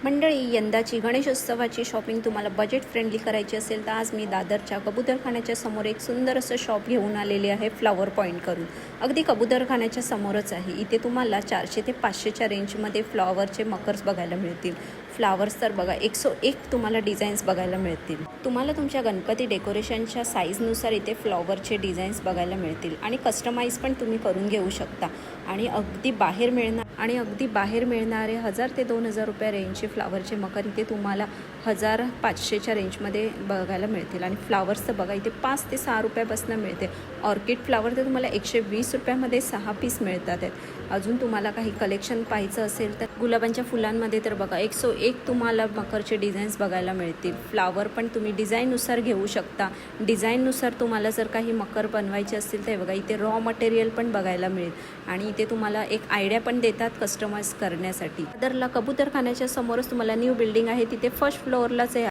मंडळी, यंदाची गणेशोत्सवाची शॉपिंग तुम्हाला बजेट फ्रेंडली करायची असेल तर आज मी दादरच्या कबूतरखान्याच्या समोर एक सुंदर असं शॉप घेऊन आलेले आहे. फ्लॉवर पॉईंट करून अगदी कबूतरखान्याच्या समोरच आहे. इथे तुम्हाला 400 ते 500च्या रेंजमध्ये फ्लॉवरचे मकर्स बघायला मिळतील. फ्लावर्स तर बघा 101 तुम्हाला डिझाईन्स बघायला मिळतील. तुम्हाला तुमच्या गणपती डेकोरेशनच्या साईजनुसार इथे फ्लॉवरचे डिझाईन्स बघायला मिळतील आणि कस्टमाइज पण तुम्ही करून घेऊ शकता. आणि अगदी बाहेर मिळणारे 1000 ते 2000 रुपये रेंजचे फ्लावरचे मकर इथे तुम्हाला 1500च्या रेंजमध्ये बघायला मिळतील. आणि फ्लावर्स तर बघा इथे 5 ते 6 रुपयापासून मिळते. ऑर्किड फ्लावर तर तुम्हाला 120 रुपयामध्ये 6 पीस मिळतात आहेत. अजून तुम्हाला काही कलेक्शन पाहायचं असेल तर गुलाबांच्या फुलांमध्ये तर बघा 101 तुम्हाला मकरचे डिझाईन्स बघायला मिळतील. फ्लावर पण तुम्ही डिझाईननुसार घेऊ शकता. डिझाईननुसार तुम्हाला जर काही मकर बनवायचे असतील तर बघा इथे रॉ मटेरियल पण बघायला मिळेल. आणि इथे तुम्हाला एक आयडिया पण देतात कस्टमाइज करण्यासाठी. दादरला कबूतरखान्याच्या समोरच तुम्हाला न्यू बिल्डिंग आहे, तिथे फर्स्ट फ्लोअरलाच आहे.